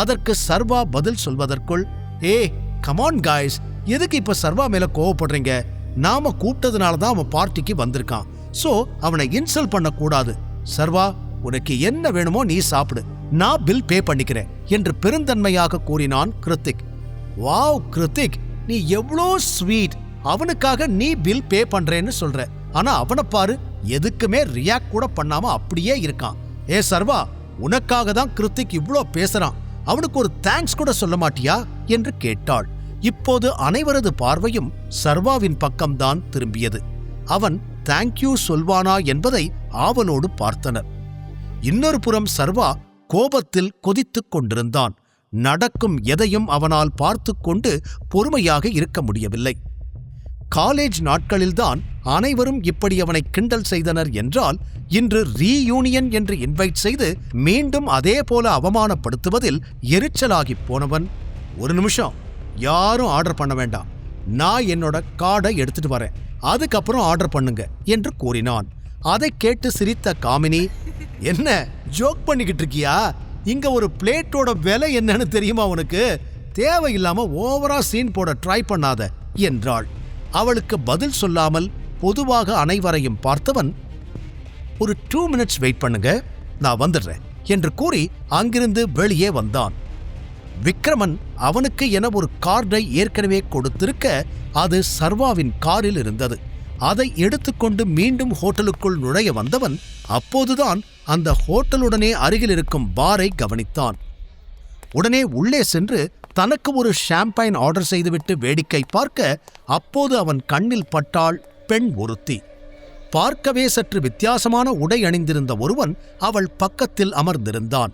அதற்கு சர்வா பதில் சொல்வதற்குள், ஏ come on guys, எதுக்கு இப்ப சர்வா மேல கோவப்படுறீங்க? நாம கூப்பிட்டதுனாலதான் அவன் பார்ட்டிக்கு வந்திருக்கான். சோ அவனை இன்சல்ட் பண்ண கூடாது. சர்வா, உனக்கு என்ன வேணுமோ நீ சாப்பிடு, நான் பில் பே பண்ணிக்கிறேன் என்று பெருந்தன்மையாக கூறினான் கிருத்திக். வாவ் கிருத்திக், நீ எவ்வளோ ஸ்வீட். அவனுக்காக நீ பில் பே பண்றேன்னு சொல்ற, ஆனா அவனை பாரு, எதுக்குமே ரியாக்ட் கூட பண்ணாம அப்படியே இருக்கான். ஏ சர்வா, உனக்காக தான் கிருத்திக் இவ்ளோ பேசுறான், அவனுக்கு ஒரு தேங்க்ஸ் கூட சொல்ல மாட்டியா என்று கேட்டாள். இப்போது அனைவரது பார்வையும் சர்வாவின் பக்கம்தான் திரும்பியது. அவன் தேங்க்யூ சொல்வானா என்பதை ஆவலோடு பார்த்தனர். இன்னொரு புறம் சர்வா கோபத்தில் கொதித்துக் கொண்டிருந்தான். நடக்கும் எதையும் அவனால் பார்த்து கொண்டு பொறுமையாக இருக்க முடியவில்லை. காலேஜ் நாட்களில்தான் அனைவரும் இப்படி அவனை கிண்டல் செய்தனர் என்றால், இன்று ரீயூனியன் என்று இன்வைட் செய்து மீண்டும் அதே போல அவமானப்படுத்துவதில் எரிச்சலாகிப் போனவன், ஒரு நிமிஷம், யாரும் ஆர்டர் பண்ண வேண்டாம், நான் என்னோட கார்டை எடுத்துட்டு வரேன், அதுக்கப்புறம் ஆர்டர் பண்ணுங்க என்று கூறினான். அதை கேட்டு சிரித்த காமினி, என்ன ஜோக் பண்ணிக்கிட்டு இருக்கியா? இங்க ஒரு பிளேட்டோட விலை என்னன்னு தெரியுமா உனக்கு? தேவையில்லாம ஓவரா சீன் போட ட்ரை பண்ணாத என்றாள். அவளுக்கு பதில் சொல்லாமல் பொதுவாக அனைவரையும் பார்த்தவன், ஒரு 2 minutes வெயிட் பண்ணுங்க, நான் வந்துடுறேன் என்று கூறி அங்கிருந்து வெளியே வந்தான். விக்ரமன் அவனுக்கு என ஒரு கார்டை ஏற்கனவே கொடுத்திருக்க, அது சர்வாவின் காரில் இருந்தது. அதை எடுத்துக்கொண்டு மீண்டும் ஹோட்டலுக்குள் நுழைய வந்தவன் அப்போதுதான் அந்த ஹோட்டலுடனே அருகில் இருக்கும் பாரை கவனித்தான். உடனே உள்ளே சென்று தனக்கு ஒரு ஷாம்பைன் ஆர்டர் செய்துவிட்டு வேடிக்கை பார்க்க, அப்போது அவன் கண்ணில் பட்டாள் பெண் ஒருத்தி. பார்க்கவே சற்று வித்தியாசமான உடை அணிந்திருந்த ஒருவன் அவள் பக்கத்தில் அமர்ந்திருந்தான்.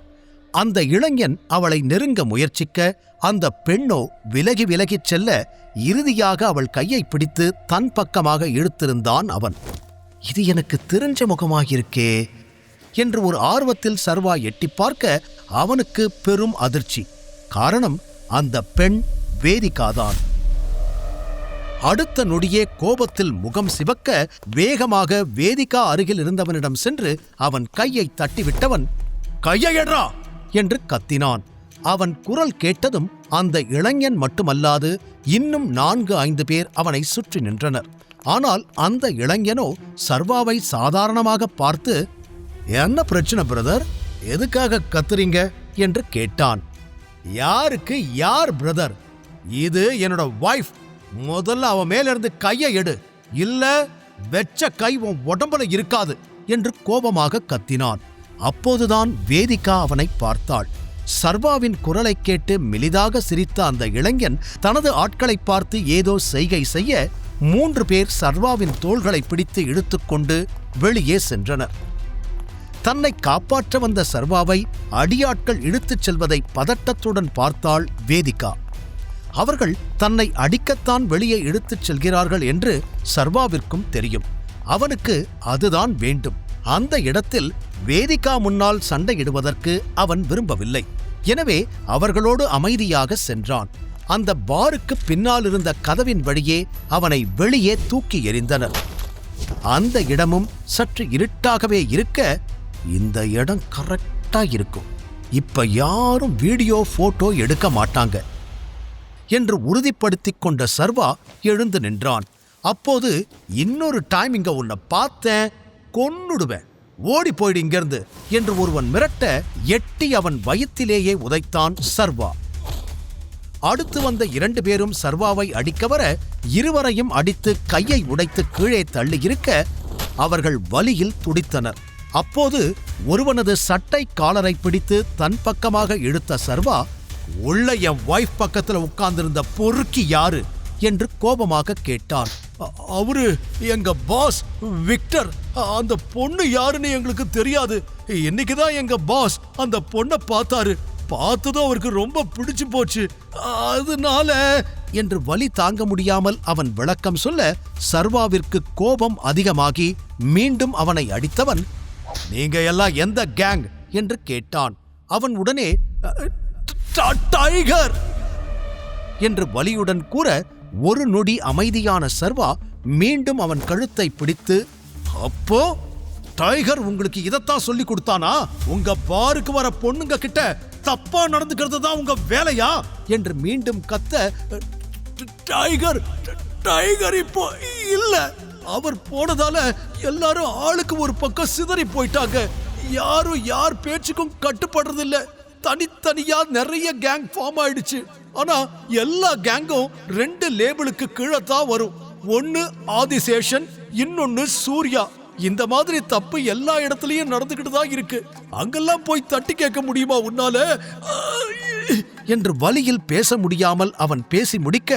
அந்த இளைஞன் அவளை நெருங்க முயற்சிக்க, அந்த பெண்ணோ விலகி விலகிச் செல்ல, இறுதியாக அவள் கையை பிடித்து தன் பக்கமாக இழுத்திருந்தான் அவன். இது எனக்கு தெரிஞ்ச முகமாகியிருக்கே என்று ஒரு ஆர்வத்தில் சர்வா எட்டி பார்க்க, அவனுக்கு பெரும் அதிர்ச்சி. காரணம், அந்த பெண் வேதிகாதான். அடுத்த நொடியே கோபத்தில் முகம் சிவக்க, வேகமாக வேதிகா அருகில் இருந்தவனிடம் சென்று அவன் கையை தட்டிவிட்டவன், கையை எட்றா என்று கத்தினான். அவன் குரல் கேட்டதும் அந்த இளைஞன் மட்டுமல்லாது இன்னும் 4-5 பேர் அவனை சுற்றி நின்றனர். ஆனால் அந்த இளைஞனோ சர்வாவை சாதாரணமாக பார்த்து, என்ன பிரச்சனை பிரதர், எதுக்காக கத்துறீங்க என்று கேட்டான். யாருக்கு யார் பிரதர்? இது என்னோட வைஃப். முதல்ல அவன் மேல இருந்து கையை எடு, இல்ல வெச்ச கை உன் உடம்புல இருக்காது என்று கோபமாக கத்தினான். அப்போதுதான் வேதிகா அவனை பார்த்தாள். சர்வாவின் குரலை கேட்டு மெலிதாக சிரித்த அந்த இளைஞன் தனது ஆட்களை பார்த்து ஏதோ செய்கை செய்ய, 3 பேர் சர்வாவின் தோள்களை பிடித்து இழுத்துக்கொண்டு வெளியே சென்றனர். தன்னை காப்பாற்ற வந்த சர்வாவை அடியாட்கள் இழுத்துச் செல்வதை பதட்டத்துடன் பார்த்தாள் வேதிகா. அவர்கள் தன்னை அடிக்கத்தான் வெளியே இழுத்துச் செல்கிறார்கள் என்று சர்வாவிற்கும் தெரியும். அவனுக்கு அதுதான் வேண்டும். அந்த இடத்தில் வேதிகா முன்னால் சண்டையிடுவதற்கு அவன் விரும்பவில்லை. எனவே அவர்களோடு அமைதியாக சென்றான். அந்த பாருக்கு பின்னால் இருந்த கதவின் வழியே அவனை வெளியே தூக்கி எறிந்தனர். அந்த இடமும் சற்று இருட்டாகவே இருக்க, இந்த இடம் கரெக்டா இருக்கும், இப்ப யாரும் வீடியோ போட்டோ எடுக்க மாட்டாங்க என்று உறுதிப்படுத்திக் கொண்ட சர்வா எழுந்து நின்றான். அப்போது, இன்னொரு டைம் இங்க உன்னை பார்த்தேன், கொன்னுடுவேன், ஓடி போயிடு இங்கிருந்து என்று ஒருவன் மிரட்ட, எட்டி அவன் வயிற்றிலேயே உதைத்தான் சர்வா. அடுத்து வந்த 2 பேரும் சர்வாவை அடிக்க வர, இருவரையும் அடித்து கையை உடைத்து கீழே தள்ளியிருக்க, அவர்கள் வலியில் துடித்தனர். அப்போது ஒருவனது சட்டை காலரை பிடித்து தன் பக்கமாக இழுத்த சர்வா, உள்ள என் வைஃப் பக்கத்துல உட்கார்ந்திருந்த பொறுக்கி யாரு என்று கோபமாக கேட்டான். அவரு எங்க பாஸ் விக்டர். அந்த பொண்ணு யாருன்னு எங்களுக்கு தெரியாது. இன்னைக்குதான் எங்க பாஸ் அந்த பொண்ணை பார்த்தாரு. பார்த்ததும் அவருக்கு ரொம்ப பிடிச்சு போச்சு, அதனால என்று வலி தாங்க முடியாமல் அவன் விளக்கம் சொல்ல, சர்வாவிற்கு கோபம் அதிகமாகி மீண்டும் அவனை அடித்தவன், நீங்க எல்லாம் எந்த கேங் என்று கேட்டான். அவன் உடனே டைகர் என்று வலியுடன் கூற, ஒரு நொடி அமைதியான சர்வா மீண்டும் அவன் கழுத்தை பிடித்து, அப்போ டைகர் உங்களுக்கு இதத்தான் சொல்லி கொடுத்தானா? உங்க பாருக்கு வர பொண்ணுங்க கிட்ட தப்பா நடந்துக்கிறது தான் உங்க வேலையா என்று மீண்டும் கத்த, டைகர் டைகர் இப்போ இல்ல, அவர் போனதால எல்லாரும் ஆளுக்கு ஒரு பக்கம் சிதறி போயிட்டாங்க. யாரும் யார் பேச்சுக்கும் கட்டுப்படுறது இல்ல. தனித்தனியா நிறைய கேங் ஃபார்ம் ஆயிடுச்சு. ஆனா எல்லா கேங்கும் 2 லேபிளுக்கு கீழே தான் வரும். ஒன்னு ஆதிசேஷன், இன்னொன்னு சூர்யா. இந்த மாதிரி தப்பு எல்லா இடத்துலயும் நடந்துகிட்டு தான் இருக்கு. அங்கெல்லாம் போய் தட்டி கேட்க முடியுமா உன்னால என்று வலியில் பேச முடியாமல் அவன் பேசி முடிக்க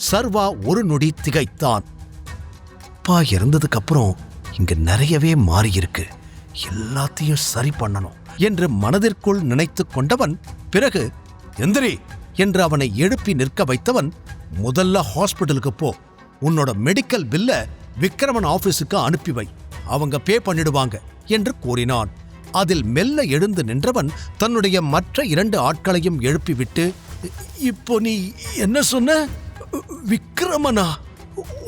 சர்வா ஒரு நொடி திகைத்தான். அப்பா இறந்ததுக்கு அப்புறம் இங்க நிறையவே மாறி இருக்கு, எல்லாத்தையும் சரி பண்ணணும் என்று மனதிற்குள் நினைத்து கொண்டவன் பிறகு எந்திரி என்று அவனை எழுப்பி நிற்க வைத்தவன், முதல்ல ஹாஸ்பிட்டலுக்கு போ, உன்னோட மெடிக்கல் பில்ல விக்ரமன் ஆபீஸுக்கு அனுப்பி வை, அவங்க பே பண்ணிடுவாங்க என்று கூறினான். அதில் மெல்ல எழுந்து நின்றவன் தன்னுடைய மற்ற 2 ஆட்களையும் எழுப்பிவிட்டு, இப்போ நீ என்ன சொன்ன? விக்ரமனா?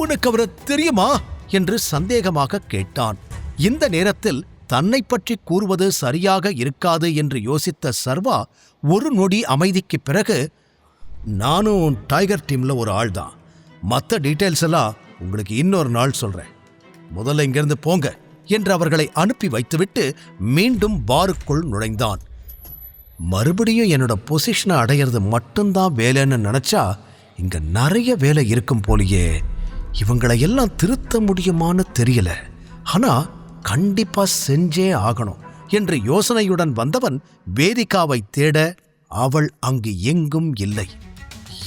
உனக்கு அவரை தெரியுமா என்று சந்தேகமாக கேட்டான். இந்த நேரத்தில் தன்னை பற்றி கூறுவது சரியாக இருக்காது என்று யோசித்த சர்வா ஒரு நொடி அமைதிக்கு பிறகு, நானும் டைகர் டீம்ல ஒரு ஆள் தான், மற்ற டீட்டெயில்ஸ் எல்லாம் உங்களுக்கு இன்னொரு நாள் சொல்றேன், முதல்ல இங்கிருந்து போங்க என்று அவர்களை அனுப்பி வைத்துவிட்டு மீண்டும் பாருக்குள் நுழைந்தான். மறுபடியும் என்னோட பொசிஷனை அடையிறது மட்டும்தான் வேலைன்னு நினைச்சா இங்க நிறைய வேலை இருக்கும் போலியே, இவங்களை எல்லாம் திருத்த முடியுமான்னு தெரியல, ஆனா கண்டிப்பா செஞ்சே ஆகணும் என்று யோசனையுடன் வந்தவன் வேதிகாவை தேட அவள் அங்கு எங்கும் இல்லை.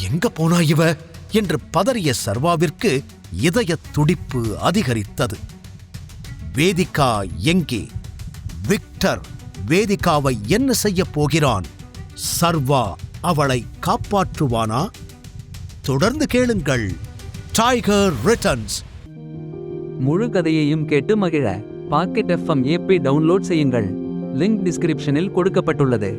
எங்க போனா இவ என்று பதறிய சர்வாவிற்கு இதய துடிப்பு அதிகரித்தது. வேதிகா எங்கே? விக்டர் வேதிகாவை என்ன செய்ய போகிறான்? சர்வா அவளை காப்பாற்றுவானா? தொடர்ந்து கேளுங்கள். Tiger returns. முழு கதையையும் கேட்டு மகிழ பாக்கெட் FM ஆப்பை டவுன்லோட் செய்யுங்கள். லிங்க் டிஸ்கிரிப்ஷனில் கொடுக்கப்பட்டுள்ளது.